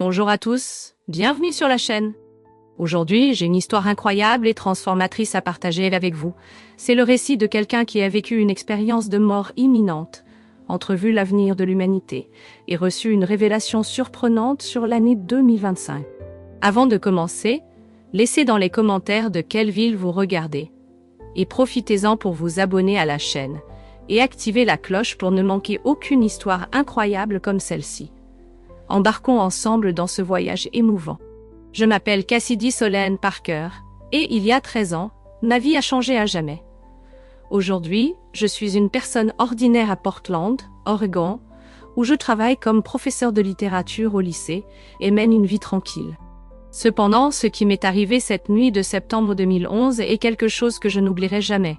Bonjour à tous, bienvenue sur la chaîne. Aujourd'hui, j'ai une histoire incroyable et transformatrice à partager avec vous. C'est le récit de quelqu'un qui a vécu une expérience de mort imminente, entrevu l'avenir de l'humanité et reçu une révélation surprenante sur l'année 2025. Avant de commencer, laissez dans les commentaires de quelle ville vous regardez et profitez-en pour vous abonner à la chaîne et activer la cloche pour ne manquer aucune histoire incroyable comme celle-ci. Embarquons ensemble dans ce voyage émouvant. Je m'appelle Cassidy Solène Parker, et il y a 13 ans, ma vie a changé à jamais. Aujourd'hui, je suis une personne ordinaire à Portland, Oregon, où je travaille comme professeur de littérature au lycée et mène une vie tranquille. Cependant, ce qui m'est arrivé cette nuit de septembre 2011 est quelque chose que je n'oublierai jamais.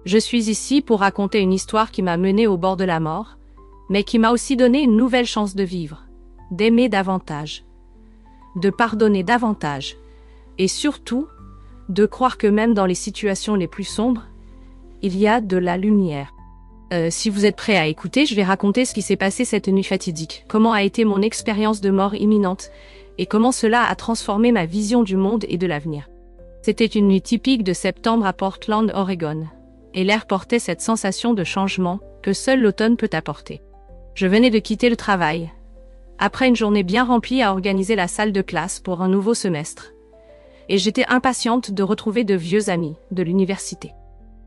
Je suis ici pour raconter une histoire qui m'a menée au bord de la mort, mais qui m'a aussi donné une nouvelle chance de vivre, d'aimer davantage, de pardonner davantage, et surtout, de croire que même dans les situations les plus sombres, il y a de la lumière. Si vous êtes prêts à écouter, je vais raconter ce qui s'est passé cette nuit fatidique, comment a été mon expérience de mort imminente, et comment cela a transformé ma vision du monde et de l'avenir. C'était une nuit typique de septembre à Portland, Oregon, et l'air portait cette sensation de changement que seul l'automne peut apporter. Je venais de quitter le travail, après une journée bien remplie à organiser la salle de classe pour un nouveau semestre. Et j'étais impatiente de retrouver de vieux amis de l'université.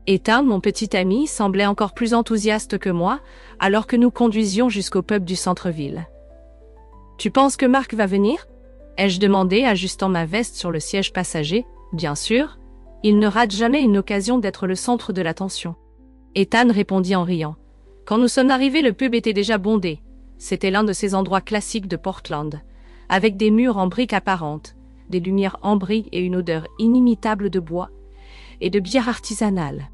Ethan, mon petit ami, semblait encore plus enthousiaste que moi, alors que nous conduisions jusqu'au pub du centre-ville. « Tu penses que Mark va venir ?» ai-je demandé, ajustant ma veste sur le siège passager. « Bien sûr, il ne rate jamais une occasion d'être le centre de l'attention. » Ethan répondit en riant. Quand nous sommes arrivés, le pub était déjà bondé. C'était l'un de ces endroits classiques de Portland, avec des murs en briques apparentes, des lumières ambrées et une odeur inimitable de bois et de bière artisanale.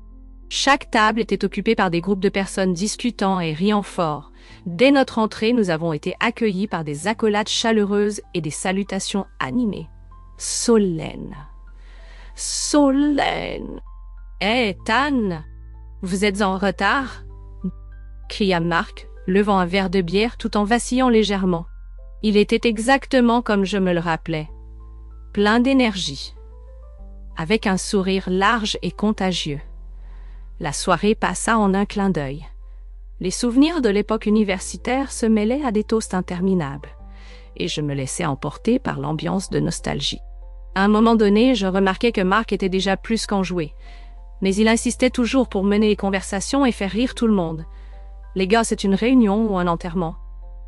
Chaque table était occupée par des groupes de personnes discutant et riant fort. Dès notre entrée, nous avons été accueillis par des accolades chaleureuses et des salutations animées. Solène. Solène. Hé, Tan, vous êtes en retard? Cria Mark, levant un verre de bière tout en vacillant légèrement. Il était exactement comme je me le rappelais. Plein d'énergie. Avec un sourire large et contagieux. La soirée passa en un clin d'œil. Les souvenirs de l'époque universitaire se mêlaient à des toasts interminables, et je me laissais emporter par l'ambiance de nostalgie. À un moment donné, je remarquai que Mark était déjà plus qu'enjoué, mais il insistait toujours pour mener les conversations et faire rire tout le monde. Les gars, c'est une réunion ou un enterrement.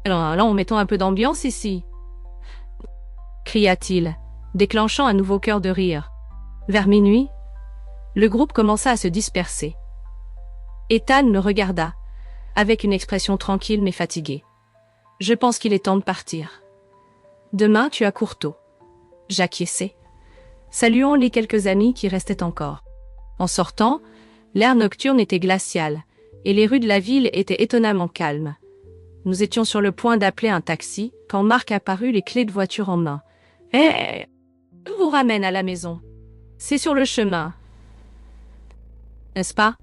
Alors, mettons un peu d'ambiance ici, cria-t-il, déclenchant un nouveau chœur de rire. Vers minuit, le groupe commença à se disperser. Ethan me regarda, avec une expression tranquille mais fatiguée. Je pense qu'il est temps de partir. Demain, tu as cours tôt. J'acquiesçai. Saluons les quelques amis qui restaient encore. En sortant, l'air nocturne était glacial, et les rues de la ville étaient étonnamment calmes. Nous étions sur le point d'appeler un taxi quand Mark apparut, les clés de voiture en main. « Hé, je vous ramène à la maison. C'est sur le chemin. N'est-ce pas ?»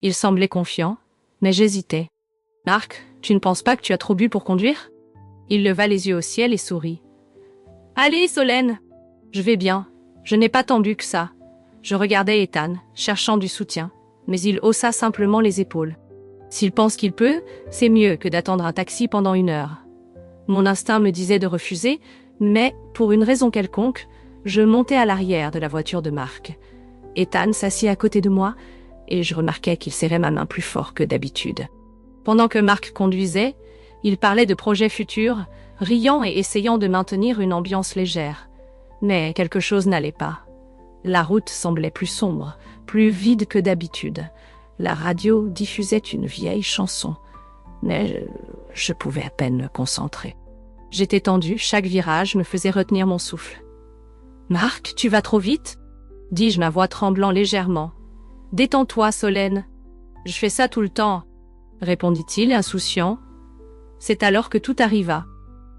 Il semblait confiant, mais j'hésitais. « Mark, tu ne penses pas que tu as trop bu pour conduire ?» Il leva les yeux au ciel et sourit. « Allez, Solène. Je vais bien. Je n'ai pas tant bu que ça. » Je regardais Ethan, cherchant du soutien, mais il haussa simplement les épaules. S'il pense qu'il peut, c'est mieux que d'attendre un taxi pendant 1 heure. Mon instinct me disait de refuser, mais, pour une raison quelconque, je montai à l'arrière de la voiture de Mark. Ethan s'assit à côté de moi, et je remarquai qu'il serrait ma main plus fort que d'habitude. Pendant que Mark conduisait, il parlait de projets futurs, riant et essayant de maintenir une ambiance légère. Mais quelque chose n'allait pas. La route semblait plus sombre, plus vide que d'habitude. La radio diffusait une vieille chanson, mais je pouvais à peine me concentrer. J'étais tendu, chaque virage me faisait retenir mon souffle. « Mark, tu vas trop vite ?» dis-je, ma voix tremblant légèrement. « Détends-toi, Solène. »« Je fais ça tout le temps, » répondit-il, insouciant. C'est alors que tout arriva.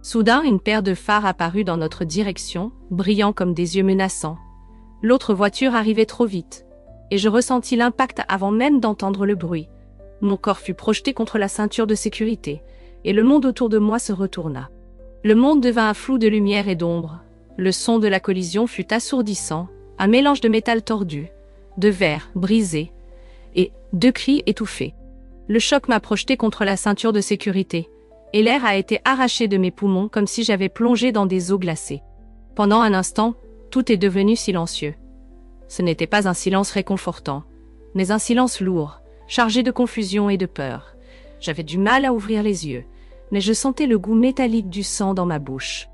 Soudain, une paire de phares apparut dans notre direction, brillant comme des yeux menaçants. L'autre voiture arrivait trop vite, et je ressentis l'impact avant même d'entendre le bruit. Mon corps fut projeté contre la ceinture de sécurité, et le monde autour de moi se retourna. Le monde devint un flou de lumière et d'ombre. Le son de la collision fut assourdissant, un mélange de métal tordu, de verre brisé et de cris étouffés. Le choc m'a projeté contre la ceinture de sécurité, et l'air a été arraché de mes poumons comme si j'avais plongé dans des eaux glacées. Pendant un instant, tout est devenu silencieux. Ce n'était pas un silence réconfortant, mais un silence lourd, chargé de confusion et de peur. J'avais du mal à ouvrir les yeux, mais je sentais le goût métallique du sang dans ma bouche.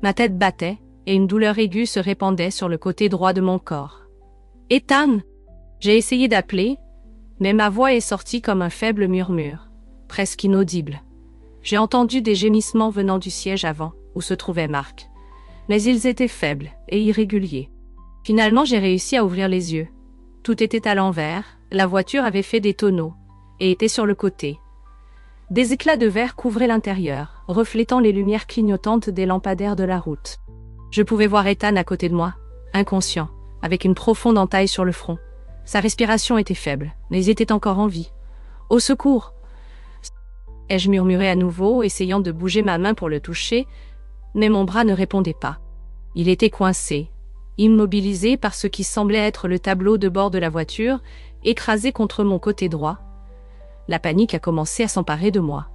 Ma tête battait, et une douleur aiguë se répandait sur le côté droit de mon corps. « Ethan !» J'ai essayé d'appeler, mais ma voix est sortie comme un faible murmure, presque inaudible. J'ai entendu des gémissements venant du siège avant, où se trouvait Marc. Mais ils étaient faibles et irréguliers. Finalement, j'ai réussi à ouvrir les yeux. Tout était à l'envers, la voiture avait fait des tonneaux, et était sur le côté. Des éclats de verre couvraient l'intérieur, reflétant les lumières clignotantes des lampadaires de la route. Je pouvais voir Ethan à côté de moi, inconscient, avec une profonde entaille sur le front. Sa respiration était faible, mais il était encore en vie. « Au secours !» ai-je murmuré à nouveau, essayant de bouger ma main pour le toucher, mais mon bras ne répondait pas. Il était coincé, immobilisé par ce qui semblait être le tableau de bord de la voiture, écrasé contre mon côté droit. La panique a commencé à s'emparer de moi.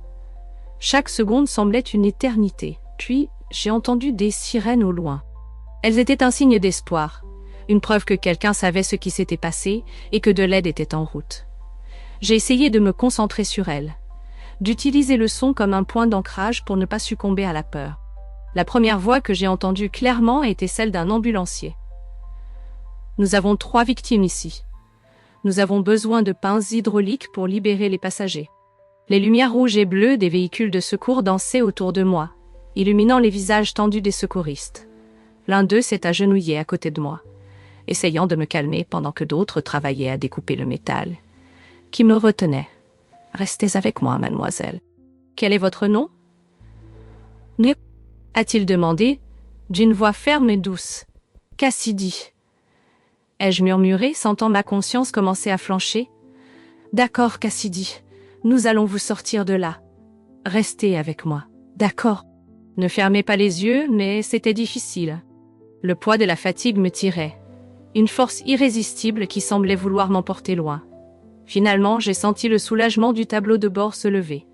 Chaque seconde semblait une éternité, puis j'ai entendu des sirènes au loin. Elles étaient un signe d'espoir, une preuve que quelqu'un savait ce qui s'était passé et que de l'aide était en route. J'ai essayé de me concentrer sur elles, d'utiliser le son comme un point d'ancrage pour ne pas succomber à la peur. La première voix que j'ai entendue clairement était celle d'un ambulancier. « Nous avons 3 victimes ici. Nous avons besoin de pinces hydrauliques pour libérer les passagers. » Les lumières rouges et bleues des véhicules de secours dansaient autour de moi, illuminant les visages tendus des secouristes. L'un d'eux s'est agenouillé à côté de moi, essayant de me calmer pendant que d'autres travaillaient à découper le métal, qui me retenait. « Restez avec moi, mademoiselle. »« Quel est votre nom ?»« Nick » a-t-il demandé, d'une voix ferme et douce. « Cassidy. » ai-je murmuré, sentant ma conscience commencer à flancher. « D'accord, Cassidy. Nous allons vous sortir de là. Restez avec moi. D'accord. » Ne fermez pas les yeux, mais c'était difficile. Le poids de la fatigue me tirait. Une force irrésistible qui semblait vouloir m'emporter loin. Finalement, j'ai senti le soulagement du tableau de bord se lever,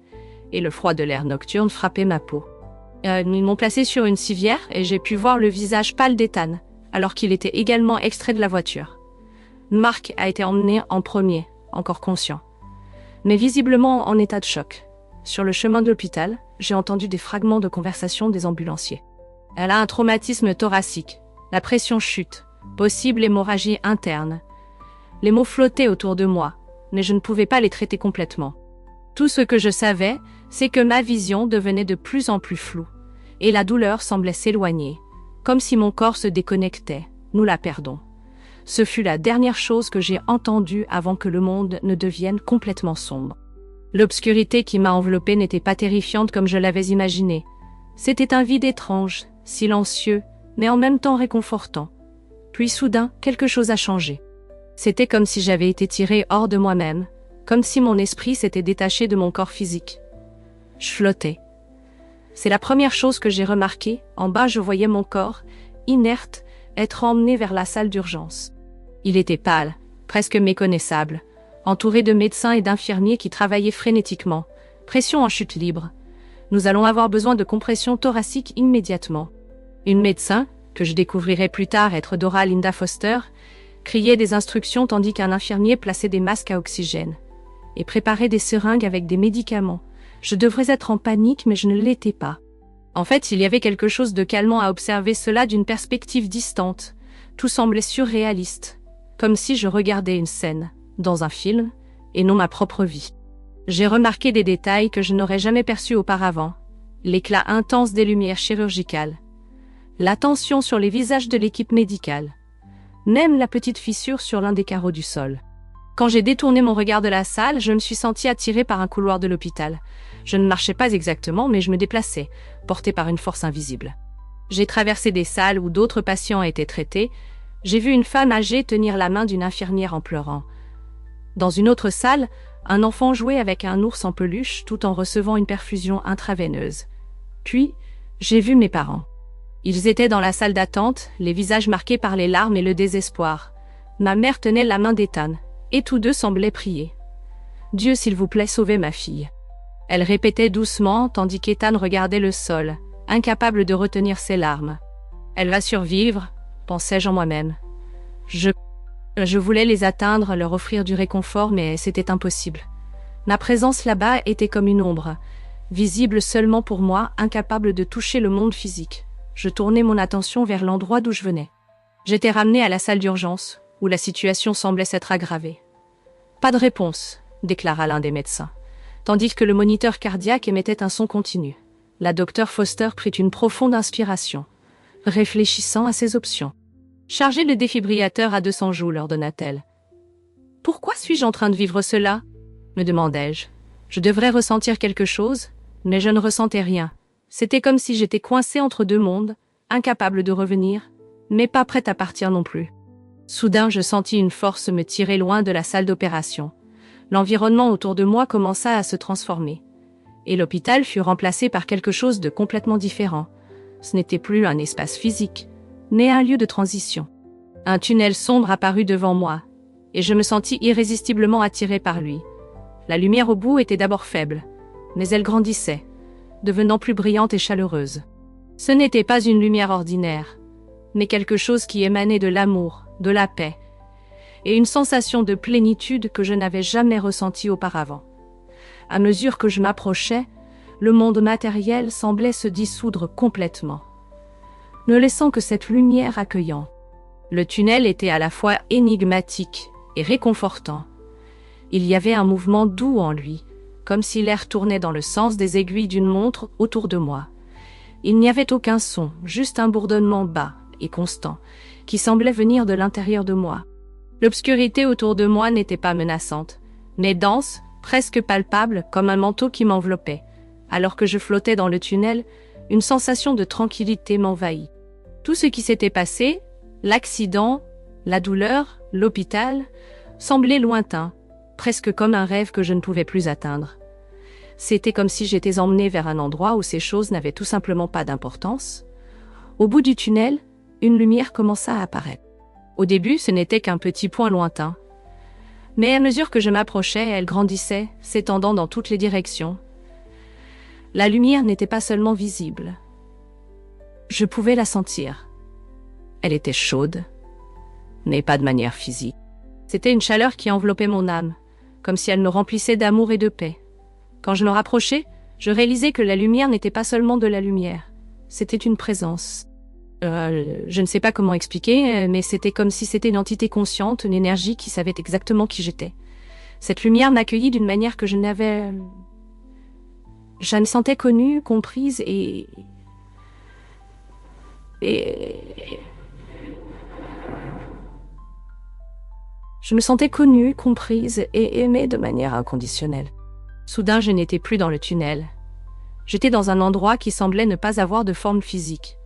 et le froid de l'air nocturne frappait ma peau. Ils m'ont placé sur une civière et j'ai pu voir le visage pâle d'Ethan, alors qu'il était également extrait de la voiture. Marc a été emmené en premier, encore conscient, mais visiblement en état de choc. Sur le chemin de l'hôpital, j'ai entendu des fragments de conversation des ambulanciers. Elle a un traumatisme thoracique, la pression chute, possible hémorragie interne. Les mots flottaient autour de moi, mais je ne pouvais pas les traiter complètement. Tout ce que je savais, c'est que ma vision devenait de plus en plus floue, et la douleur semblait s'éloigner, comme si mon corps se déconnectait. Nous la perdons. Ce fut la dernière chose que j'ai entendue avant que le monde ne devienne complètement sombre. L'obscurité qui m'a enveloppée n'était pas terrifiante comme je l'avais imaginé. C'était un vide étrange, silencieux, mais en même temps réconfortant. Puis soudain, quelque chose a changé. C'était comme si j'avais été tirée hors de moi-même, comme si mon esprit s'était détaché de mon corps physique. Je flottais. C'est la première chose que j'ai remarquée. En bas, je voyais mon corps, inerte, être emmené vers la salle d'urgence. Il était pâle, presque méconnaissable, entouré de médecins et d'infirmiers qui travaillaient frénétiquement. Pression en chute libre. Nous allons avoir besoin de compression thoracique immédiatement. Une médecin, que je découvrirai plus tard être Dora Linda Foster, criait des instructions tandis qu'un infirmier plaçait des masques à oxygène et préparait des seringues avec des médicaments. Je devrais être en panique, mais je ne l'étais pas. En fait, il y avait quelque chose de calmant à observer cela d'une perspective distante. Tout semblait surréaliste, comme si je regardais une scène, dans un film, et non ma propre vie. J'ai remarqué des détails que je n'aurais jamais perçus auparavant. L'éclat intense des lumières chirurgicales, l'attention sur les visages de l'équipe médicale, même la petite fissure sur l'un des carreaux du sol. Quand j'ai détourné mon regard de la salle, je me suis sentie attirée par un couloir de l'hôpital. Je ne marchais pas exactement, mais je me déplaçais, portée par une force invisible. J'ai traversé des salles où d'autres patients étaient traités. J'ai vu une femme âgée tenir la main d'une infirmière en pleurant. Dans une autre salle, un enfant jouait avec un ours en peluche tout en recevant une perfusion intraveineuse. Puis, J'ai vu mes parents. Ils étaient dans la salle d'attente, les visages marqués par les larmes et le désespoir. Ma mère tenait la main d'Ethan, et tous deux semblaient prier. « Dieu, s'il vous plaît, sauvez ma fille. » Elle répétait doucement, tandis qu'Ethan regardait le sol, incapable de retenir ses larmes. « Elle va survivre, pensais-je en moi-même. Je voulais les atteindre, leur offrir du réconfort, mais c'était impossible. Ma présence là-bas était comme une ombre, visible seulement pour moi, incapable de toucher le monde physique. Je tournais mon attention vers l'endroit d'où je venais. J'étais ramenée à la salle d'urgence, où la situation semblait s'être aggravée. « Pas de réponse », déclara l'un des médecins, tandis que le moniteur cardiaque émettait un son continu. La docteure Foster prit une profonde inspiration, réfléchissant à ses options. « Chargez le défibrillateur à 200 joules, ordonna-t-elle. « Pourquoi suis-je en train de vivre cela ?» me demandai-je. Je devrais ressentir quelque chose, mais je ne ressentais rien. C'était comme si j'étais coincée entre deux mondes, incapable de revenir, mais pas prête à partir non plus. Soudain, je sentis une force me tirer loin de la salle d'opération. L'environnement autour de moi commença à se transformer. Et l'hôpital fut remplacé par quelque chose de complètement différent. Ce n'était plus un espace physique, mais un lieu de transition. Un tunnel sombre apparut devant moi, et je me sentis irrésistiblement attirée par lui. La lumière au bout était d'abord faible, mais elle grandissait, devenant plus brillante et chaleureuse. Ce n'était pas une lumière ordinaire, mais quelque chose qui émanait de l'amour, de la paix, et une sensation de plénitude que je n'avais jamais ressentie auparavant. À mesure que je m'approchais, le monde matériel semblait se dissoudre complètement, ne laissant que cette lumière accueillante. Le tunnel était à la fois énigmatique et réconfortant. Il y avait un mouvement doux en lui, comme si l'air tournait dans le sens des aiguilles d'une montre autour de moi. Il n'y avait aucun son, juste un bourdonnement bas et constant, qui semblait venir de l'intérieur de moi. L'obscurité autour de moi n'était pas menaçante, mais dense, presque palpable, comme un manteau qui m'enveloppait. Alors que je flottais dans le tunnel, une sensation de tranquillité m'envahit. Tout ce qui s'était passé, l'accident, la douleur, l'hôpital, semblait lointain, presque comme un rêve que je ne pouvais plus atteindre. C'était comme si j'étais emmenée vers un endroit où ces choses n'avaient tout simplement pas d'importance. Au bout du tunnel, une lumière commença à apparaître. Au début, ce n'était qu'un petit point lointain. Mais à mesure que je m'approchais, elle grandissait, s'étendant dans toutes les directions. La lumière n'était pas seulement visible. Je pouvais la sentir. Elle était chaude, mais pas de manière physique. C'était une chaleur qui enveloppait mon âme, comme si elle me remplissait d'amour et de paix. Quand je me rapprochais, je réalisais que la lumière n'était pas seulement de la lumière. C'était une présence. Je ne sais pas comment expliquer, mais c'était comme si c'était une entité consciente, une énergie qui savait exactement qui j'étais. Cette lumière m'accueillit d'une manière que je n'avais... Je me sentais connue, comprise et... Je me sentais connue, comprise et aimée de manière inconditionnelle. Soudain, je n'étais plus dans le tunnel. J'étais dans un endroit qui semblait ne pas avoir de forme physique,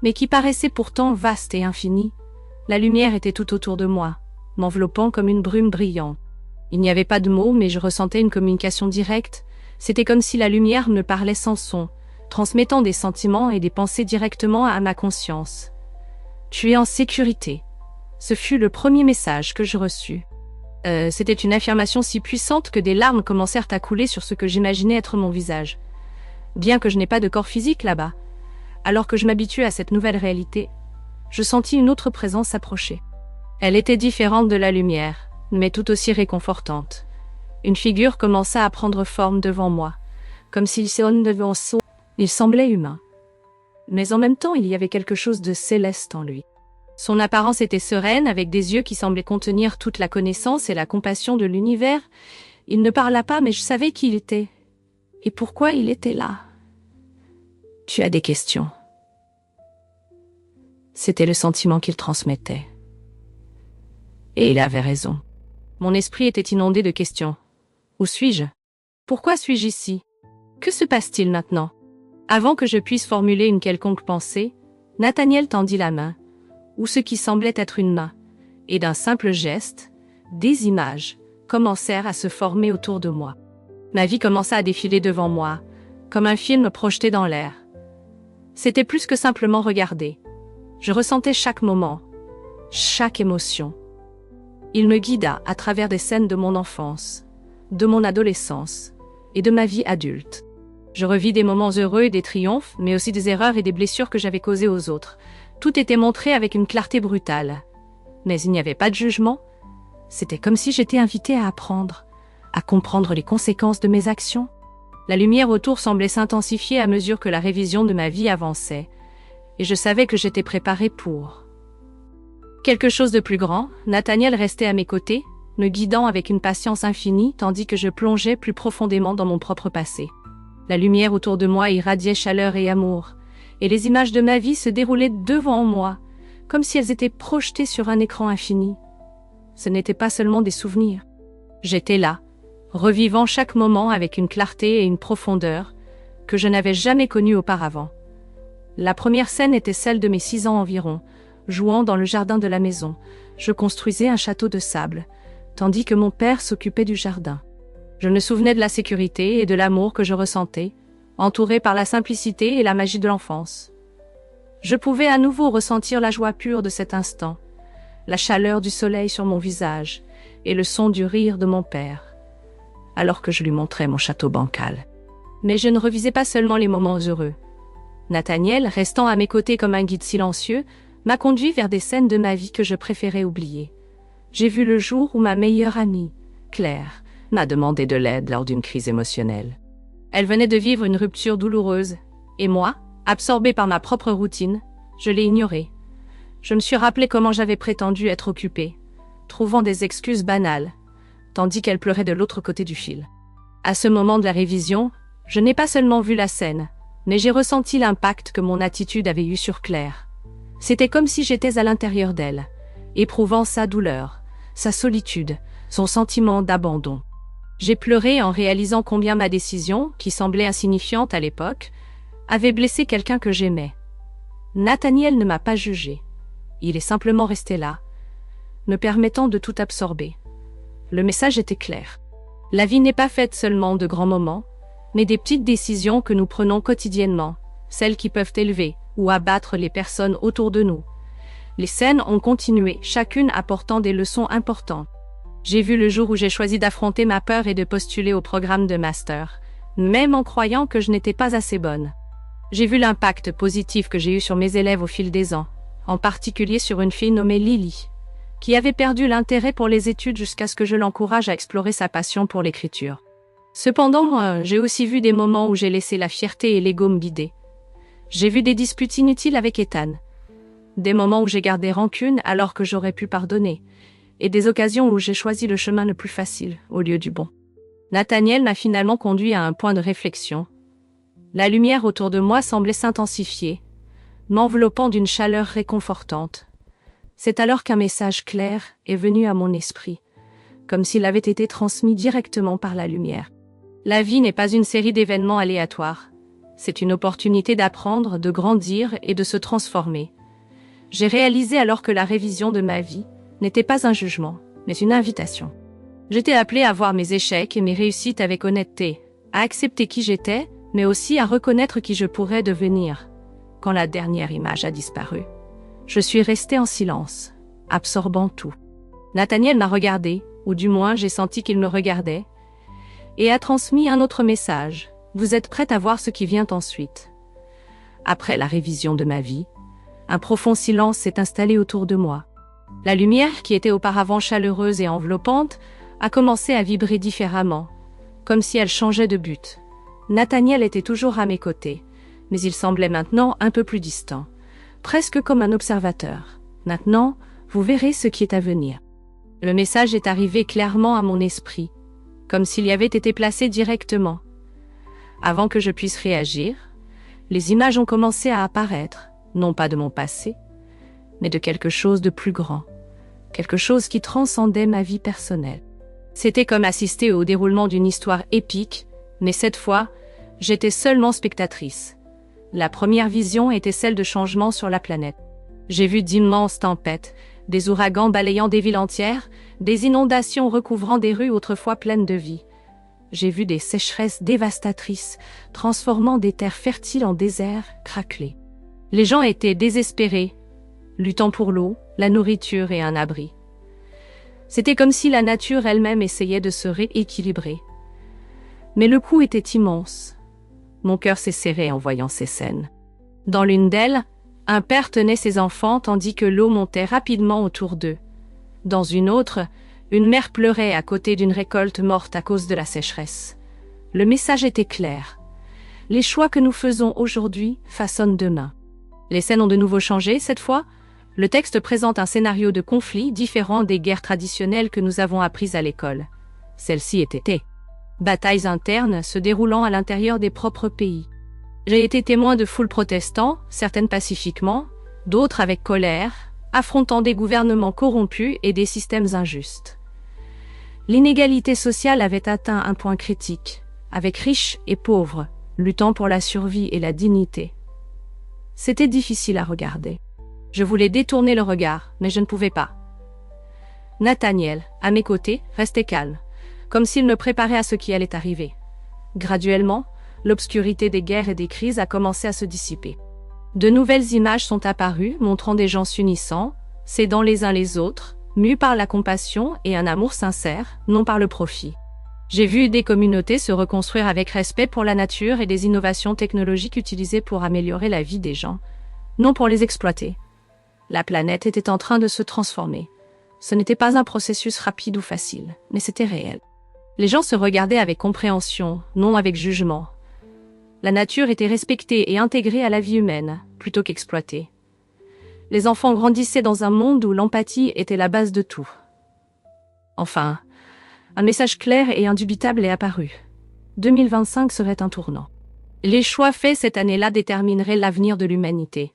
mais qui paraissait pourtant vaste et infini. La lumière était tout autour de moi, m'enveloppant comme une brume brillante. Il n'y avait pas de mots, mais je ressentais une communication directe. C'était comme si la lumière me parlait sans son, transmettant des sentiments et des pensées directement à ma conscience. « Tu es en sécurité ». Ce fut le premier message que je reçus. C'était une affirmation si puissante que des larmes commencèrent à couler sur ce que j'imaginais être mon visage. Bien que je n'ai pas de corps physique là-bas, alors que je m'habituais à cette nouvelle réalité, je sentis une autre présence s'approcher. Elle était différente de la lumière, mais tout aussi réconfortante. Une figure commença à prendre forme devant moi, comme s'il sonne devant son. Il semblait humain. Mais en même temps, il y avait quelque chose de céleste en lui. Son apparence était sereine, avec des yeux qui semblaient contenir toute la connaissance et la compassion de l'univers. Il ne parla pas, mais je savais qui il était. Et pourquoi il était là. Tu as des questions. C'était le sentiment qu'il transmettait. Et il avait raison. Mon esprit était inondé de questions. Où suis-je? Pourquoi suis-je ici? Que se passe-t-il maintenant? Avant que je puisse formuler une quelconque pensée, Nathaniel tendit la main, ou ce qui semblait être une main, et d'un simple geste, des images commencèrent à se former autour de moi. Ma vie commença à défiler devant moi, comme un film projeté dans l'air. C'était plus que simplement regarder. Je ressentais chaque moment, chaque émotion. Il me guida à travers des scènes de mon enfance, de mon adolescence et de ma vie adulte. Je revis des moments heureux et des triomphes, mais aussi des erreurs et des blessures que j'avais causées aux autres. Tout était montré avec une clarté brutale. Mais il n'y avait pas de jugement. C'était comme si j'étais invitée à apprendre, à comprendre les conséquences de mes actions. La lumière autour semblait s'intensifier à mesure que la révision de ma vie avançait, et je savais que j'étais préparée pour quelque chose de plus grand. Nathaniel restait à mes côtés, me guidant avec une patience infinie tandis que je plongeais plus profondément dans mon propre passé. La lumière autour de moi irradiait chaleur et amour, et les images de ma vie se déroulaient devant moi, comme si elles étaient projetées sur un écran infini. Ce n'étaient pas seulement des souvenirs. J'étais là, revivant chaque moment avec une clarté et une profondeur que je n'avais jamais connues auparavant. La première scène était celle de mes 6 ans environ, jouant dans le jardin de la maison. Je construisais un château de sable, tandis que mon père s'occupait du jardin. Je me souvenais de la sécurité et de l'amour que je ressentais, entouré par la simplicité et la magie de l'enfance. Je pouvais à nouveau ressentir la joie pure de cet instant, la chaleur du soleil sur mon visage et le son du rire de mon père, alors que je lui montrais mon château bancal. Mais je ne revisais pas seulement les moments heureux. Nathaniel, restant à mes côtés comme un guide silencieux, m'a conduit vers des scènes de ma vie que je préférais oublier. J'ai vu le jour où ma meilleure amie, Claire, m'a demandé de l'aide lors d'une crise émotionnelle. Elle venait de vivre une rupture douloureuse, et moi, absorbée par ma propre routine, je l'ai ignorée. Je me suis rappelé comment j'avais prétendu être occupée, trouvant des excuses banales, tandis qu'elle pleurait de l'autre côté du fil. À ce moment de la révision, je n'ai pas seulement vu la scène, mais j'ai ressenti l'impact que mon attitude avait eu sur Claire. C'était comme si j'étais à l'intérieur d'elle, éprouvant sa douleur, sa solitude, son sentiment d'abandon. J'ai pleuré en réalisant combien ma décision, qui semblait insignifiante à l'époque, avait blessé quelqu'un que j'aimais. Nathaniel ne m'a pas jugé. Il est simplement resté là, me permettant de tout absorber. Le message était clair. La vie n'est pas faite seulement de grands moments, mais des petites décisions que nous prenons quotidiennement, celles qui peuvent élever ou abattre les personnes autour de nous. Les scènes ont continué, chacune apportant des leçons importantes. J'ai vu le jour où j'ai choisi d'affronter ma peur et de postuler au programme de master, même en croyant que je n'étais pas assez bonne. J'ai vu l'impact positif que j'ai eu sur mes élèves au fil des ans, en particulier sur une fille nommée Lily, qui avait perdu l'intérêt pour les études jusqu'à ce que je l'encourage à explorer sa passion pour l'écriture. Cependant, j'ai aussi vu des moments où j'ai laissé la fierté et l'ego me guider. J'ai vu des disputes inutiles avec Ethan, des moments où j'ai gardé rancune alors que j'aurais pu pardonner, et des occasions où j'ai choisi le chemin le plus facile au lieu du bon. Nathaniel m'a finalement conduit à un point de réflexion. La lumière autour de moi semblait s'intensifier, m'enveloppant d'une chaleur réconfortante. C'est alors qu'un message clair est venu à mon esprit, comme s'il avait été transmis directement par la lumière. La vie n'est pas une série d'événements aléatoires. C'est une opportunité d'apprendre, de grandir et de se transformer. J'ai réalisé alors que la révision de ma vie n'était pas un jugement, mais une invitation. J'étais appelée à voir mes échecs et mes réussites avec honnêteté, à accepter qui j'étais, mais aussi à reconnaître qui je pourrais devenir. Quand la dernière image a disparu, je suis restée en silence, absorbant tout. Nathaniel m'a regardé, ou du moins j'ai senti qu'il me regardait, et a transmis un autre message. Vous êtes prête à voir ce qui vient ensuite. Après la révision de ma vie, un profond silence s'est installé autour de moi. La lumière, qui était auparavant chaleureuse et enveloppante, a commencé à vibrer différemment, comme si elle changeait de but. Nathaniel était toujours à mes côtés, mais il semblait maintenant un peu plus distant, presque comme un observateur. Maintenant, vous verrez ce qui est à venir. Le message est arrivé clairement à mon esprit, comme s'il y avait été placé directement. Avant que je puisse réagir, les images ont commencé à apparaître, non pas de mon passé, mais de quelque chose de plus grand, quelque chose qui transcendait ma vie personnelle. C'était comme assister au déroulement d'une histoire épique, mais cette fois, j'étais seulement spectatrice. La première vision était celle de changements sur la planète. J'ai vu d'immenses tempêtes, des ouragans balayant des villes entières, des inondations recouvrant des rues autrefois pleines de vie. J'ai vu des sécheresses dévastatrices, transformant des terres fertiles en déserts craquelés. Les gens étaient désespérés, luttant pour l'eau, la nourriture et un abri. C'était comme si la nature elle-même essayait de se rééquilibrer. Mais le coup était immense. Mon cœur s'est serré en voyant ces scènes. Dans l'une d'elles, un père tenait ses enfants tandis que l'eau montait rapidement autour d'eux. Dans une autre, une mère pleurait à côté d'une récolte morte à cause de la sécheresse. Le message était clair. Les choix que nous faisons aujourd'hui façonnent demain. Les scènes ont de nouveau changé cette fois. Le texte présente un scénario de conflit différent des guerres traditionnelles que nous avons apprises à l'école. Celles-ci étaient batailles internes se déroulant à l'intérieur des propres pays. J'ai été témoin de foules protestants, certaines pacifiquement, d'autres avec colère, affrontant des gouvernements corrompus et des systèmes injustes. L'inégalité sociale avait atteint un point critique, avec riches et pauvres, luttant pour la survie et la dignité. C'était difficile à regarder. Je voulais détourner le regard, mais je ne pouvais pas. Nathaniel, à mes côtés, restait calme, comme s'il me préparait à ce qui allait arriver. Graduellement, l'obscurité des guerres et des crises a commencé à se dissiper. De nouvelles images sont apparues, montrant des gens s'unissant, s'aidant les uns les autres, mus par la compassion et un amour sincère, non par le profit. J'ai vu des communautés se reconstruire avec respect pour la nature et des innovations technologiques utilisées pour améliorer la vie des gens, non pour les exploiter. La planète était en train de se transformer. Ce n'était pas un processus rapide ou facile, mais c'était réel. Les gens se regardaient avec compréhension, non avec jugement. La nature était respectée et intégrée à la vie humaine, plutôt qu'exploitée. Les enfants grandissaient dans un monde où l'empathie était la base de tout. Enfin, un message clair et indubitable est apparu. 2025 serait un tournant. Les choix faits cette année-là détermineraient l'avenir de l'humanité.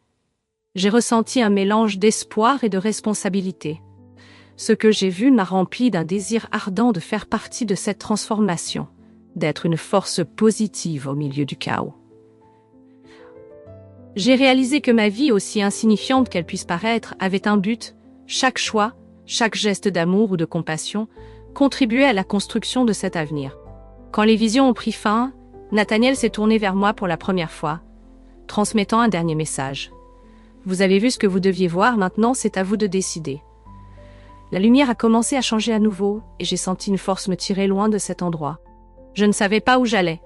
J'ai ressenti un mélange d'espoir et de responsabilité. Ce que j'ai vu m'a rempli d'un désir ardent de faire partie de cette transformation, d'être une force positive au milieu du chaos. J'ai réalisé que ma vie, aussi insignifiante qu'elle puisse paraître, avait un but. Chaque choix, chaque geste d'amour ou de compassion contribuait à la construction de cet avenir. Quand les visions ont pris fin, Nathaniel s'est tourné vers moi pour la première fois, transmettant un dernier message. Vous avez vu ce que vous deviez voir, maintenant c'est à vous de décider. La lumière a commencé à changer à nouveau et j'ai senti une force me tirer loin de cet endroit. Je ne savais pas où j'allais,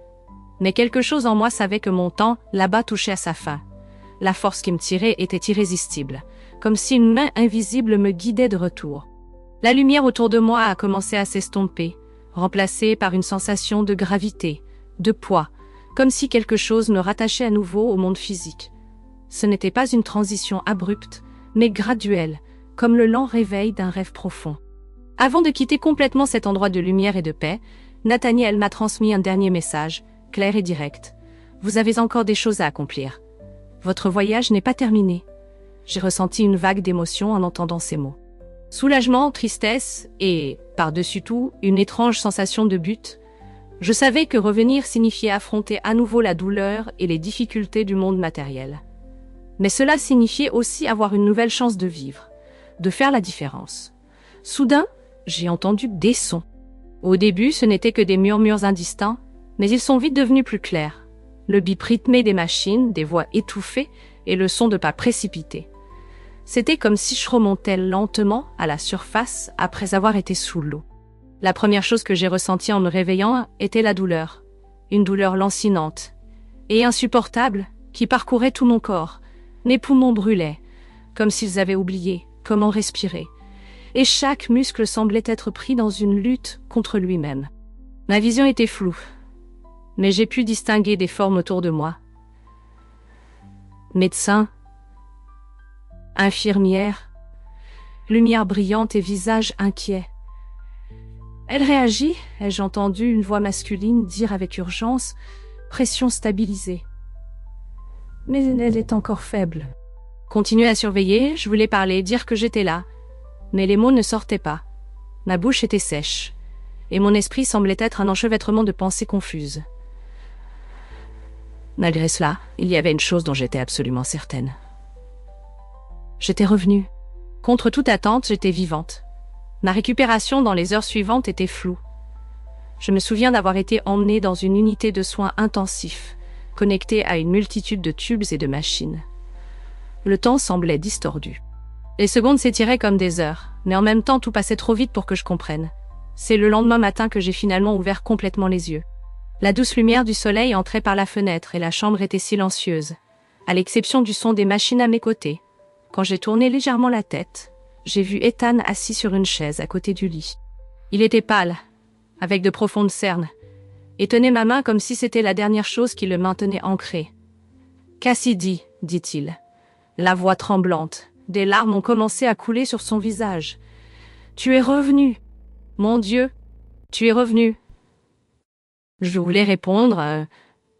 mais quelque chose en moi savait que mon temps, là-bas, touchait à sa fin. La force qui me tirait était irrésistible, comme si une main invisible me guidait de retour. La lumière autour de moi a commencé à s'estomper, remplacée par une sensation de gravité, de poids, comme si quelque chose me rattachait à nouveau au monde physique. Ce n'était pas une transition abrupte, mais graduelle, comme le lent réveil d'un rêve profond. Avant de quitter complètement cet endroit de lumière et de paix, Nathaniel m'a transmis un dernier message, clair et direct. Vous avez encore des choses à accomplir. Votre voyage n'est pas terminé. J'ai ressenti une vague d'émotion en entendant ces mots. Soulagement, tristesse et, par-dessus tout, une étrange sensation de but. Je savais que revenir signifiait affronter à nouveau la douleur et les difficultés du monde matériel. Mais cela signifiait aussi avoir une nouvelle chance de vivre, de faire la différence. Soudain, j'ai entendu des sons. Au début, ce n'étaient que des murmures indistincts, mais ils sont vite devenus plus clairs. Le bip rythmé des machines, des voix étouffées et le son de pas précipités. C'était comme si je remontais lentement à la surface après avoir été sous l'eau. La première chose que j'ai ressentie en me réveillant était la douleur. Une douleur lancinante et insupportable qui parcourait tout mon corps. Mes poumons brûlaient, comme s'ils avaient oublié comment respirer. Et chaque muscle semblait être pris dans une lutte contre lui-même. Ma vision était floue, mais j'ai pu distinguer des formes autour de moi. Médecins, infirmières, lumière brillante et visage inquiet. Elle réagit, ai-je entendu une voix masculine dire avec urgence, pression stabilisée. Mais elle est encore faible. Continuez à surveiller, je voulais parler, dire que j'étais là. Mais les mots ne sortaient pas. Ma bouche était sèche, et mon esprit semblait être un enchevêtrement de pensées confuses. Malgré cela, il y avait une chose dont j'étais absolument certaine. J'étais revenue. Contre toute attente, j'étais vivante. Ma récupération dans les heures suivantes était floue. Je me souviens d'avoir été emmenée dans une unité de soins intensifs, connectée à une multitude de tubes et de machines. Le temps semblait distordu. Les secondes s'étiraient comme des heures, mais en même temps tout passait trop vite pour que je comprenne. C'est le lendemain matin que j'ai finalement ouvert complètement les yeux. La douce lumière du soleil entrait par la fenêtre et la chambre était silencieuse, à l'exception du son des machines à mes côtés. Quand j'ai tourné légèrement la tête, j'ai vu Ethan assis sur une chaise à côté du lit. Il était pâle, avec de profondes cernes, et tenait ma main comme si c'était la dernière chose qui le maintenait ancré. « Cassidy, dit-il, la voix tremblante. Des larmes ont commencé à couler sur son visage. « Tu es revenu. Mon Dieu, tu es revenu. » Je voulais répondre,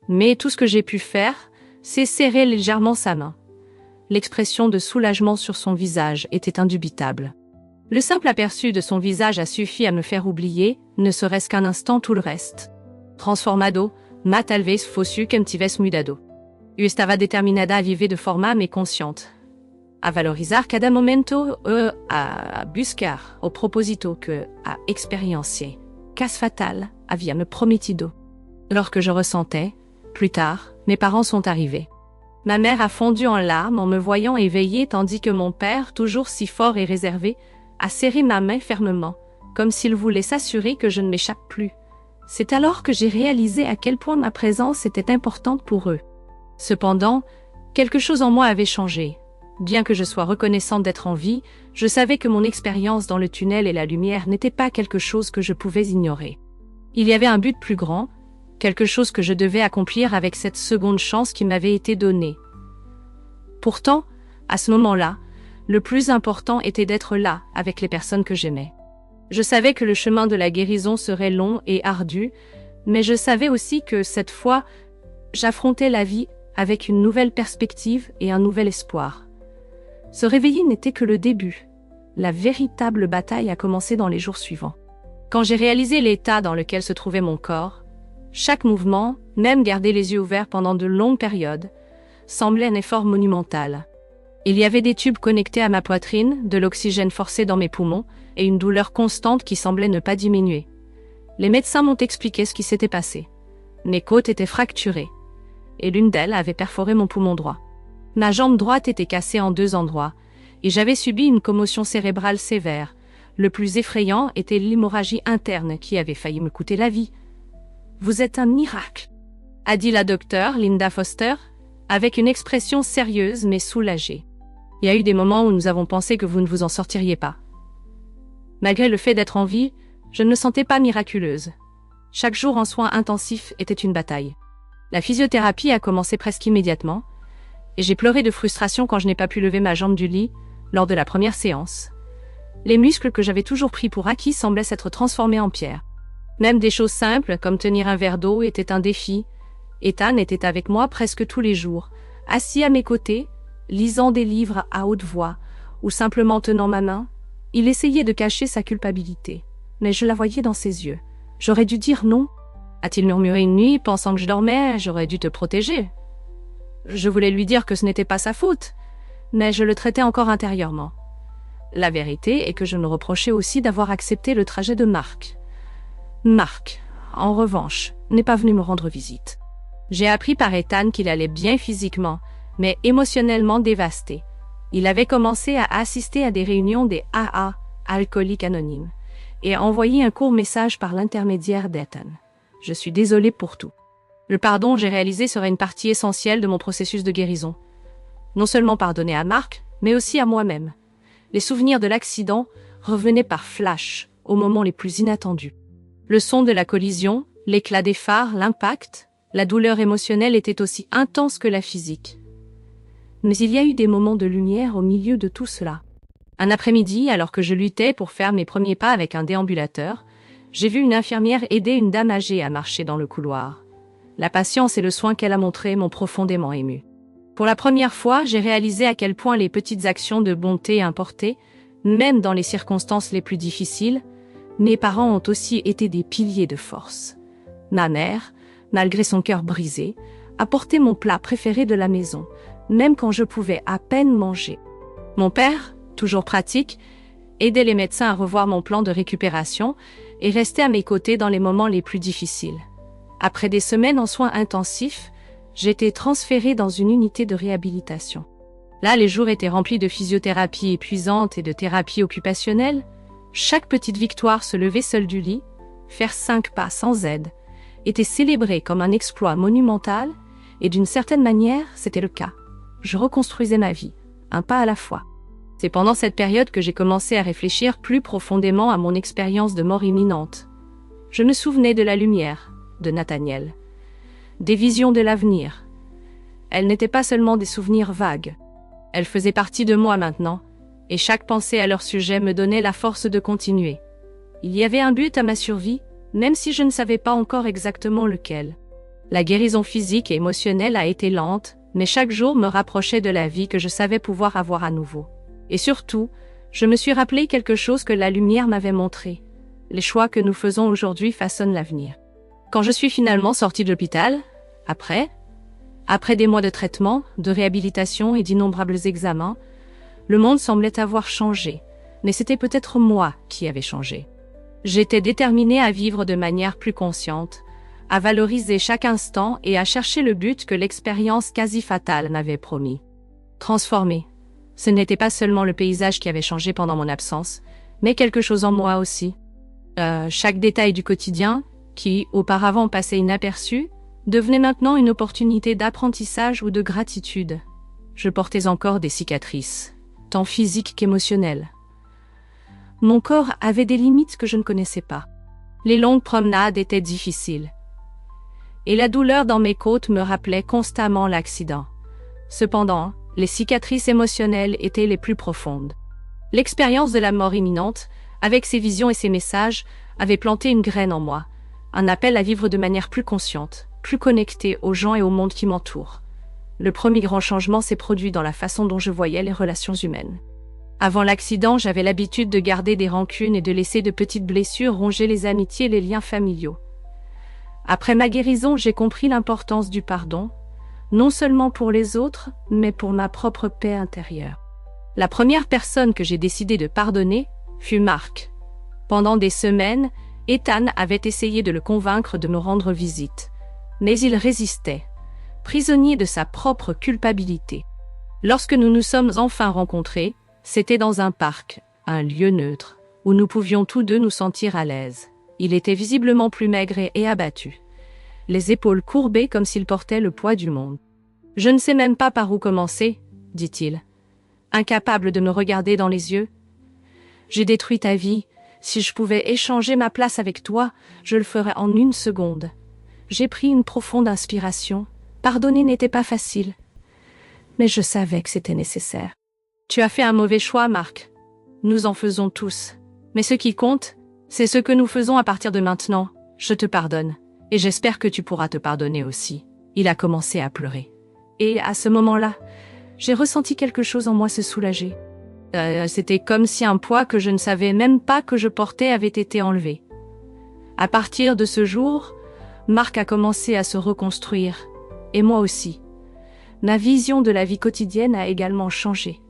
mais tout ce que j'ai pu faire, c'est serrer légèrement sa main. L'expression de soulagement sur son visage était indubitable. Le simple aperçu de son visage a suffi à me faire oublier, ne serait-ce qu'un instant, tout le reste. Transformado, ma talvez fossu que tives mudado. Estava determinada a viver de forma me consciente. A valorizar cada momento a buscar o proposito que a experiencier. Cas fatal havia me prometido. Lorsque je ressentais, plus tard, mes parents sont arrivés. Ma mère a fondu en larmes en me voyant éveillée tandis que mon père, toujours si fort et réservé, a serré ma main fermement, comme s'il voulait s'assurer que je ne m'échappe plus. C'est alors que j'ai réalisé à quel point ma présence était importante pour eux. Cependant, quelque chose en moi avait changé. Bien que je sois reconnaissante d'être en vie, je savais que mon expérience dans le tunnel et la lumière n'était pas quelque chose que je pouvais ignorer. Il y avait un but plus grand, quelque chose que je devais accomplir avec cette seconde chance qui m'avait été donnée. Pourtant, à ce moment-là, le plus important était d'être là avec les personnes que j'aimais. Je savais que le chemin de la guérison serait long et ardu, mais je savais aussi que cette fois, j'affrontais la vie avec une nouvelle perspective et un nouvel espoir. Se réveiller n'était que le début. La véritable bataille a commencé dans les jours suivants. Quand j'ai réalisé l'état dans lequel se trouvait mon corps, chaque mouvement, même garder les yeux ouverts pendant de longues périodes, semblait un effort monumental. Il y avait des tubes connectés à ma poitrine, de l'oxygène forcé dans mes poumons, et une douleur constante qui semblait ne pas diminuer. Les médecins m'ont expliqué ce qui s'était passé. Mes côtes étaient fracturées, et l'une d'elles avait perforé mon poumon droit. Ma jambe droite était cassée en 2 endroits, et j'avais subi une commotion cérébrale sévère. Le plus effrayant était l'hémorragie interne qui avait failli me coûter la vie. « Vous êtes un miracle », a dit la docteure Linda Foster, avec une expression sérieuse mais soulagée. Il y a eu des moments où nous avons pensé que vous ne vous en sortiriez pas. Malgré le fait d'être en vie, je ne me sentais pas miraculeuse. Chaque jour en soins intensifs était une bataille. La physiothérapie a commencé presque immédiatement, et j'ai pleuré de frustration quand je n'ai pas pu lever ma jambe du lit lors de la première séance. Les muscles que j'avais toujours pris pour acquis semblaient s'être transformés en pierre. Même des choses simples, comme tenir un verre d'eau, étaient un défi. Ethan était avec moi presque tous les jours, assis à mes côtés, lisant des livres à haute voix, ou simplement tenant ma main. Il essayait de cacher sa culpabilité, mais je la voyais dans ses yeux. J'aurais dû dire non, a-t-il murmuré une nuit, pensant que je dormais, j'aurais dû te protéger. Je voulais lui dire que ce n'était pas sa faute, mais je le traitais encore intérieurement. La vérité est que je me reprochais aussi d'avoir accepté le trajet de Mark. Mark, en revanche, n'est pas venu me rendre visite. J'ai appris par Ethan qu'il allait bien physiquement, mais émotionnellement dévasté. Il avait commencé à assister à des réunions des AA, Alcooliques Anonymes, et a envoyé un court message par l'intermédiaire d'Ethan. Je suis désolée pour tout. Le pardon, j'ai réalisé, serait une partie essentielle de mon processus de guérison. Non seulement pardonner à Mark, mais aussi à moi-même. Les souvenirs de l'accident revenaient par flash, aux moments les plus inattendus. Le son de la collision, l'éclat des phares, l'impact, la douleur émotionnelle étaient aussi intenses que la physique. Mais il y a eu des moments de lumière au milieu de tout cela. Un après-midi, alors que je luttais pour faire mes premiers pas avec un déambulateur, j'ai vu une infirmière aider une dame âgée à marcher dans le couloir. La patience et le soin qu'elle a montré m'ont profondément ému. Pour la première fois, j'ai réalisé à quel point les petites actions de bonté importaient, même dans les circonstances les plus difficiles. Mes parents ont aussi été des piliers de force. Ma mère, malgré son cœur brisé, a porté mon plat préféré de la maison, même quand je pouvais à peine manger. Mon père, toujours pratique, aidait les médecins à revoir mon plan de récupération et restait à mes côtés dans les moments les plus difficiles. Après des semaines en soins intensifs, j'étais transférée dans une unité de réhabilitation. Là, les jours étaient remplis de physiothérapie épuisante et de thérapie occupationnelle. Chaque petite victoire se lever seule du lit, faire 5 pas sans aide, était célébrée comme un exploit monumental, et d'une certaine manière, c'était le cas. Je reconstruisais ma vie, un pas à la fois. C'est pendant cette période que j'ai commencé à réfléchir plus profondément à mon expérience de mort imminente. Je me souvenais de la lumière, de Nathaniel, des visions de l'avenir. Elles n'étaient pas seulement des souvenirs vagues. Elles faisaient partie de moi maintenant, et chaque pensée à leur sujet me donnait la force de continuer. Il y avait un but à ma survie, même si je ne savais pas encore exactement lequel. La guérison physique et émotionnelle a été lente, mais chaque jour me rapprochait de la vie que je savais pouvoir avoir à nouveau. Et surtout, je me suis rappelé quelque chose que la lumière m'avait montré. Les choix que nous faisons aujourd'hui façonnent l'avenir. Quand je suis finalement sortie de l'hôpital, après des mois de traitement, de réhabilitation et d'innombrables examens, le monde semblait avoir changé, mais c'était peut-être moi qui avais changé. J'étais déterminée à vivre de manière plus consciente, à valoriser chaque instant et à chercher le but que l'expérience quasi fatale m'avait promis. Transformer. Ce n'était pas seulement le paysage qui avait changé pendant mon absence, mais quelque chose en moi aussi. Chaque détail du quotidien, qui auparavant passait inaperçu, devenait maintenant une opportunité d'apprentissage ou de gratitude. Je portais encore des cicatrices, tant physiques qu'émotionnelles. Mon corps avait des limites que je ne connaissais pas. Les longues promenades étaient difficiles. Et la douleur dans mes côtes me rappelait constamment l'accident. Cependant, les cicatrices émotionnelles étaient les plus profondes. L'expérience de la mort imminente, avec ses visions et ses messages, avait planté une graine en moi, un appel à vivre de manière plus consciente, plus connectée aux gens et au monde qui m'entoure. Le premier grand changement s'est produit dans la façon dont je voyais les relations humaines. Avant l'accident, j'avais l'habitude de garder des rancunes et de laisser de petites blessures ronger les amitiés et les liens familiaux. Après ma guérison, j'ai compris l'importance du pardon, non seulement pour les autres, mais pour ma propre paix intérieure. La première personne que j'ai décidé de pardonner fut Marc. Pendant des semaines, Ethan avait essayé de le convaincre de me rendre visite, mais il résistait, prisonnier de sa propre culpabilité. Lorsque nous nous sommes enfin rencontrés, c'était dans un parc, un lieu neutre, où nous pouvions tous deux nous sentir à l'aise. Il était visiblement plus maigre et abattu, les épaules courbées comme s'il portait le poids du monde. « Je ne sais même pas par où commencer, » dit-il, incapable de me regarder dans les yeux. « J'ai détruit ta vie. Si je pouvais échanger ma place avec toi, je le ferais en 1 seconde. » J'ai pris une profonde inspiration. Pardonner n'était pas facile, mais je savais que c'était nécessaire. « Tu as fait un mauvais choix, Marc. Nous en faisons tous. Mais ce qui compte, c'est ce que nous faisons à partir de maintenant. Je te pardonne, et j'espère que tu pourras te pardonner aussi. » Il a commencé à pleurer. Et à ce moment-là, j'ai ressenti quelque chose en moi se soulager. C'était comme si un poids que je ne savais même pas que je portais avait été enlevé. À partir de ce jour, Marc a commencé à se reconstruire, et moi aussi. Ma vision de la vie quotidienne a également changé.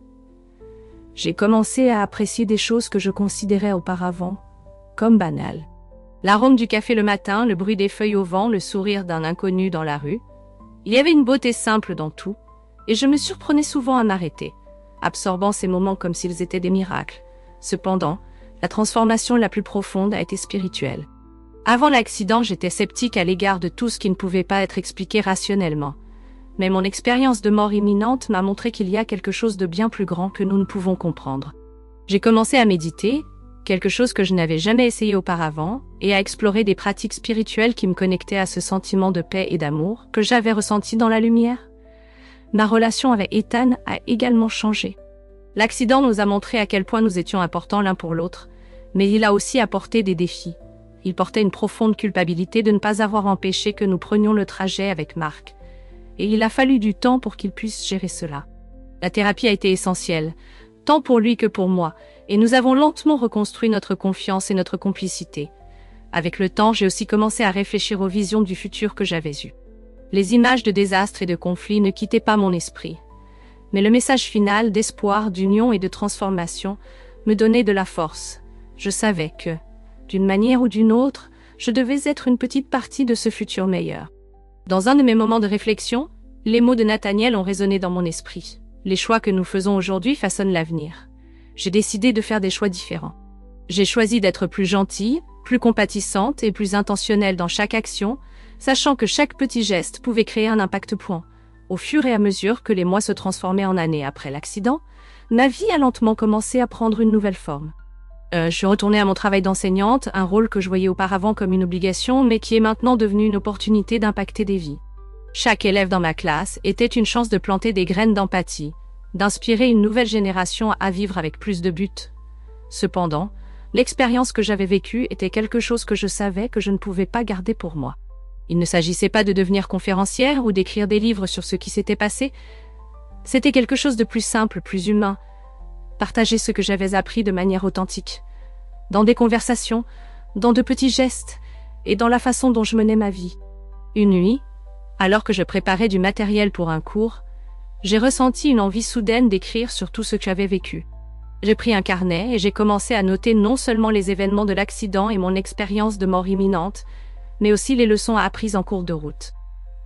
J'ai commencé à apprécier des choses que je considérais auparavant comme banales. L'arôme du café le matin, le bruit des feuilles au vent, le sourire d'un inconnu dans la rue. Il y avait une beauté simple dans tout, et je me surprenais souvent à m'arrêter, absorbant ces moments comme s'ils étaient des miracles. Cependant, la transformation la plus profonde a été spirituelle. Avant l'accident, j'étais sceptique à l'égard de tout ce qui ne pouvait pas être expliqué rationnellement. Mais mon expérience de mort imminente m'a montré qu'il y a quelque chose de bien plus grand que nous ne pouvons comprendre. J'ai commencé à méditer, quelque chose que je n'avais jamais essayé auparavant, et à explorer des pratiques spirituelles qui me connectaient à ce sentiment de paix et d'amour que j'avais ressenti dans la lumière. Ma relation avec Ethan a également changé. L'accident nous a montré à quel point nous étions importants l'un pour l'autre, mais il a aussi apporté des défis. Il portait une profonde culpabilité de ne pas avoir empêché que nous prenions le trajet avec Marc. Et il a fallu du temps pour qu'il puisse gérer cela. La thérapie a été essentielle, tant pour lui que pour moi, et nous avons lentement reconstruit notre confiance et notre complicité. Avec le temps, j'ai aussi commencé à réfléchir aux visions du futur que j'avais eues. Les images de désastres et de conflits ne quittaient pas mon esprit. Mais le message final d'espoir, d'union et de transformation me donnait de la force. Je savais que, d'une manière ou d'une autre, je devais être une petite partie de ce futur meilleur. Dans un de mes moments de réflexion, les mots de Nathaniel ont résonné dans mon esprit. Les choix que nous faisons aujourd'hui façonnent l'avenir. J'ai décidé de faire des choix différents. J'ai choisi d'être plus gentille, plus compatissante et plus intentionnelle dans chaque action, sachant que chaque petit geste pouvait créer un impact point. Au fur et à mesure que les mois se transformaient en années après l'accident, ma vie a lentement commencé à prendre une nouvelle forme. Je suis retournée à mon travail d'enseignante, un rôle que je voyais auparavant comme une obligation, mais qui est maintenant devenu une opportunité d'impacter des vies. Chaque élève dans ma classe était une chance de planter des graines d'empathie, d'inspirer une nouvelle génération à vivre avec plus de buts. Cependant, l'expérience que j'avais vécue était quelque chose que je savais que je ne pouvais pas garder pour moi. Il ne s'agissait pas de devenir conférencière ou d'écrire des livres sur ce qui s'était passé. C'était quelque chose de plus simple, plus humain. Partager ce que j'avais appris de manière authentique. Dans des conversations, dans de petits gestes et dans la façon dont je menais ma vie. Une nuit, alors que je préparais du matériel pour un cours, j'ai ressenti une envie soudaine d'écrire sur tout ce que j'avais vécu. J'ai pris un carnet et j'ai commencé à noter non seulement les événements de l'accident et mon expérience de mort imminente, mais aussi les leçons apprises en cours de route.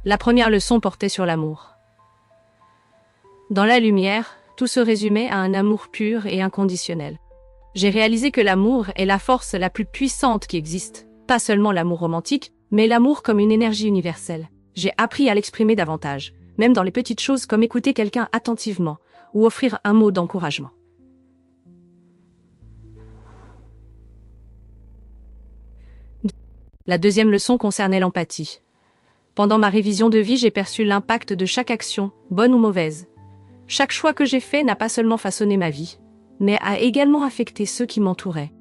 La première leçon portait sur l'amour. Dans la lumière, tout se résumait à un amour pur et inconditionnel. J'ai réalisé que l'amour est la force la plus puissante qui existe. Pas seulement l'amour romantique, mais l'amour comme une énergie universelle. J'ai appris à l'exprimer davantage, même dans les petites choses comme écouter quelqu'un attentivement ou offrir un mot d'encouragement. La deuxième leçon concernait l'empathie. Pendant ma révision de vie, j'ai perçu l'impact de chaque action, bonne ou mauvaise. Chaque choix que j'ai fait n'a pas seulement façonné ma vie, mais a également affecté ceux qui m'entouraient.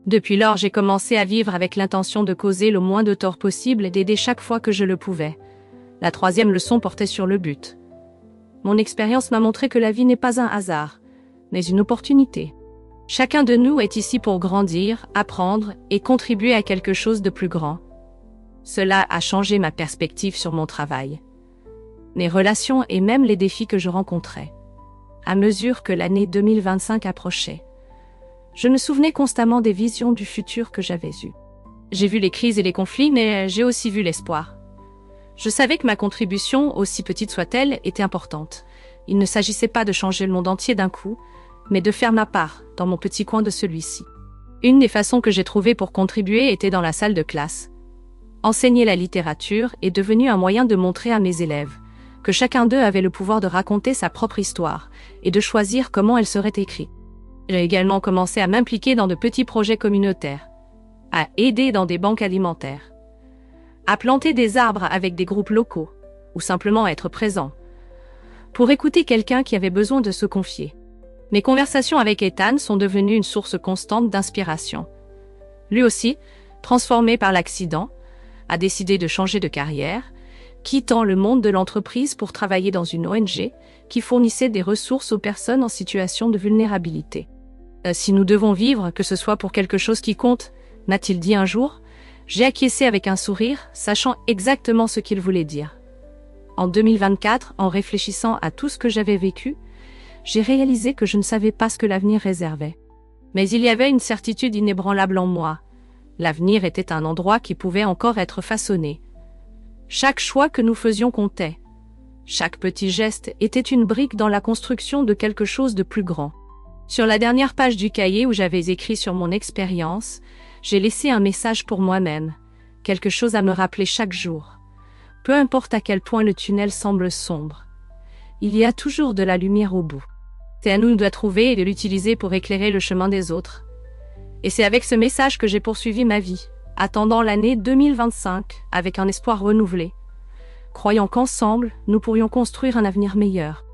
Depuis lors, j'ai commencé à vivre avec l'intention de causer le moins de tort possible et d'aider chaque fois que je le pouvais. La troisième leçon portait sur le but. Mon expérience m'a montré que la vie n'est pas un hasard, mais une opportunité. Chacun de nous est ici pour grandir, apprendre et contribuer à quelque chose de plus grand. Cela a changé ma perspective sur mon travail, mes relations et même les défis que je rencontrais. À mesure que l'année 2025 approchait, je me souvenais constamment des visions du futur que j'avais eues. J'ai vu les crises et les conflits, mais j'ai aussi vu l'espoir. Je savais que ma contribution, aussi petite soit-elle, était importante. Il ne s'agissait pas de changer le monde entier d'un coup, mais de faire ma part dans mon petit coin de celui-ci. Une des façons que j'ai trouvées pour contribuer était dans la salle de classe. Enseigner la littérature est devenu un moyen de montrer à mes élèves que chacun d'eux avait le pouvoir de raconter sa propre histoire et de choisir comment elle serait écrite. J'ai également commencé à m'impliquer dans de petits projets communautaires, à aider dans des banques alimentaires, à planter des arbres avec des groupes locaux, ou simplement être présent, pour écouter quelqu'un qui avait besoin de se confier. Mes conversations avec Ethan sont devenues une source constante d'inspiration. Lui aussi, transformé par l'accident, a décidé de changer de carrière, quittant le monde de l'entreprise pour travailler dans une ONG qui fournissait des ressources aux personnes en situation de vulnérabilité. Si nous devons vivre, que ce soit pour quelque chose qui compte, m'a-t-il dit un jour, j'ai acquiescé avec un sourire, sachant exactement ce qu'il voulait dire. En 2024, en réfléchissant à tout ce que j'avais vécu, j'ai réalisé que je ne savais pas ce que l'avenir réservait. Mais il y avait une certitude inébranlable en moi. L'avenir était un endroit qui pouvait encore être façonné. Chaque choix que nous faisions comptait. Chaque petit geste était une brique dans la construction de quelque chose de plus grand. Sur la dernière page du cahier où j'avais écrit sur mon expérience, j'ai laissé un message pour moi-même, quelque chose à me rappeler chaque jour. Peu importe à quel point le tunnel semble sombre, il y a toujours de la lumière au bout. C'est à nous de la trouver et de l'utiliser pour éclairer le chemin des autres. Et c'est avec ce message que j'ai poursuivi ma vie, attendant l'année 2025 avec un espoir renouvelé, croyant qu'ensemble, nous pourrions construire un avenir meilleur.